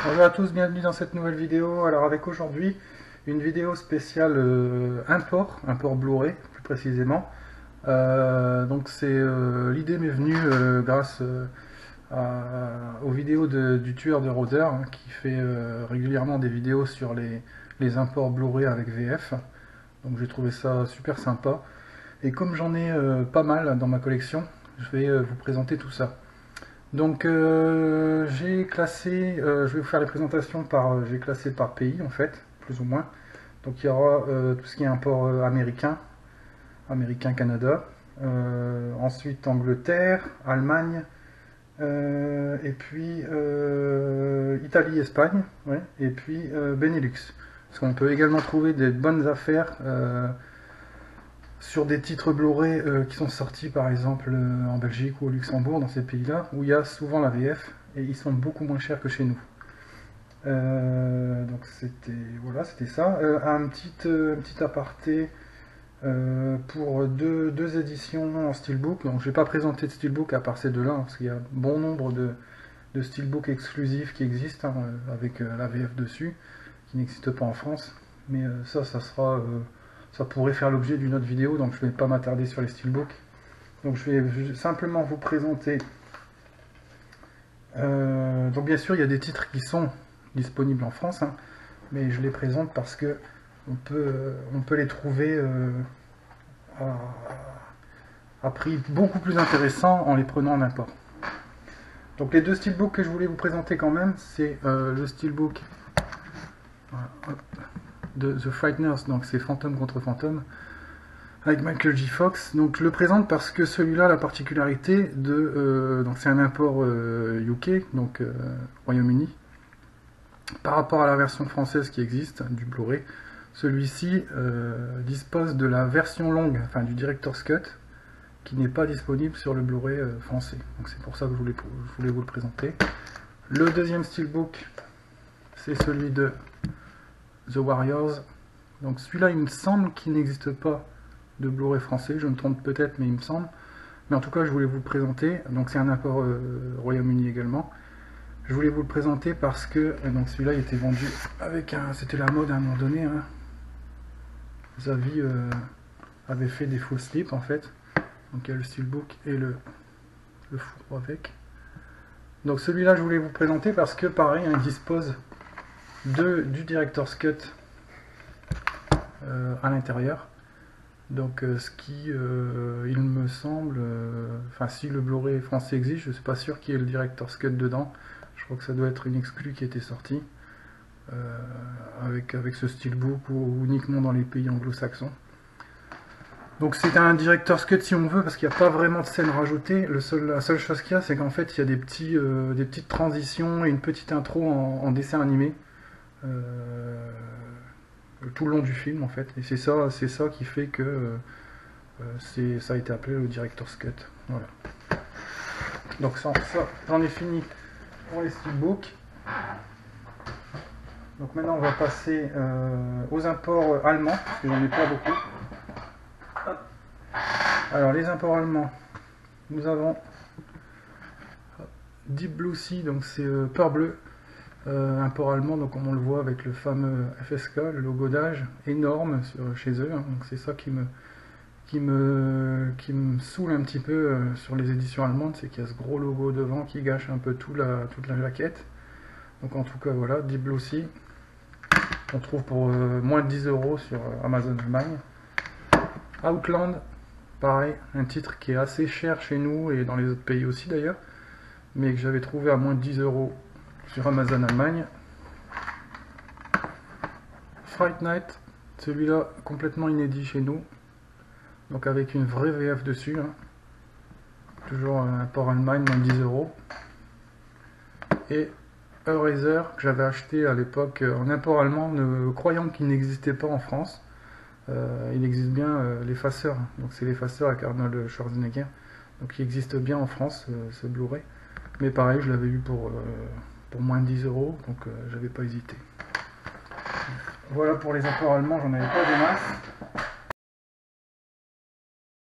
Bonjour à tous, bienvenue dans cette nouvelle vidéo. Alors avec aujourd'hui une vidéo spéciale import Blu-ray plus précisément. Donc l'idée m'est venue grâce aux vidéos du tueur de rôdeurs qui fait régulièrement des vidéos sur les imports Blu-ray avec VF. Donc j'ai trouvé ça super sympa. Et comme j'en ai pas mal dans ma collection, je vais vous présenter tout ça. Donc j'ai classé, je vais vous faire les présentations j'ai classé par pays en fait, plus ou moins. Donc il y aura tout ce qui est import Canada, ensuite Angleterre, Allemagne, et puis Italie, Espagne, ouais, et puis Benelux. Parce qu'on peut également trouver des bonnes affaires sur des titres Blu-ray qui sont sortis par exemple en Belgique ou au Luxembourg, dans ces pays-là, où il y a souvent la VF, et ils sont beaucoup moins chers que chez nous. Donc c'était ça. Un petit aparté pour deux éditions en steelbook. Donc je vais pas présenter de steelbook à part ces deux-là, parce qu'il y a bon nombre de steelbooks exclusifs qui existent, avec la VF dessus, qui n'existent pas en France. Mais ça pourrait faire l'objet d'une autre vidéo, donc je ne vais pas m'attarder sur les steelbooks. Donc je vais simplement vous présenter. Donc bien sûr, il y a des titres qui sont disponibles en France, mais je les présente parce que on peut les trouver à prix beaucoup plus intéressant en les prenant en import. Donc les deux steelbooks que je voulais vous présenter quand même, c'est le steelbook de The Frighteners, donc c'est Fantôme contre Fantôme, avec Michael J. Fox. Donc je le présente parce que celui-là, la particularité donc c'est un import UK, donc Royaume-Uni, par rapport à la version française qui existe du Blu-ray. Celui-ci dispose de la version longue, enfin du Director's Cut, qui n'est pas disponible sur le Blu-ray français. Donc c'est pour ça que je voulais vous le présenter. Le deuxième steelbook, c'est celui de The Warriors. Donc celui-là, il me semble qu'il n'existe pas de Blu-ray français, je me trompe peut-être, mais il me semble. Mais en tout cas, je voulais vous le présenter. Donc c'est un import Royaume-Uni également. Je voulais vous le présenter parce que donc celui-là, il était vendu avec c'était la mode à un moment donné. Zavi avait fait des full slip en fait. Donc il y a le steelbook et le four avec. Donc celui-là, je voulais vous présenter parce que pareil, il dispose du Director's Cut à l'intérieur. Donc ce qui, il me semble, enfin si le Blu-ray français existe, je ne suis pas sûr qu'il y ait le Director's Cut dedans. Je crois que ça doit être une exclue qui était sortie avec ce steelbook ou uniquement dans les pays anglo-saxons. Donc c'est un Director's Cut si on veut, parce qu'il n'y a pas vraiment de scène rajoutée. La seule chose qu'il y a, c'est qu'en fait il y a des petites transitions et une petite intro en dessin animé tout le long du film en fait. Et c'est ça qui fait que ça a été appelé le Director's Cut. Voilà. Donc ça j'en ai fini pour les steelbooks. Donc maintenant on va passer aux imports allemands, parce que j'en ai pas beaucoup. Alors les imports allemands, nous avons Deep Blue Sea, donc c'est Peur Bleu, import allemand, donc comme on le voit avec le fameux FSK, le logo d'âge énorme chez eux, donc c'est ça qui me saoule un petit peu sur les éditions allemandes, c'est qu'il y a ce gros logo devant qui gâche un peu toute la jaquette. Donc en tout cas voilà, Deep Blue Sea, on trouve pour moins de 10 € sur Amazon Allemagne. Outland, pareil, un titre qui est assez cher chez nous et dans les autres pays aussi d'ailleurs, mais que j'avais trouvé à moins de 10 € sur Amazon Allemagne. Fright Night, celui-là complètement inédit chez nous, donc avec une vraie VF dessus, toujours un import Allemagne, moins de 10 €. Et Eraser, que j'avais acheté à l'époque en import allemand, croyant qu'il n'existait pas en France. Il existe bien l'effaceur, donc c'est l'effaceur avec Arnold Schwarzenegger, donc il existe bien en France ce Blu-ray, mais pareil je l'avais eu pour moins de 10 €, donc j'avais pas hésité. Voilà pour les imports allemands, j'en avais pas des masses.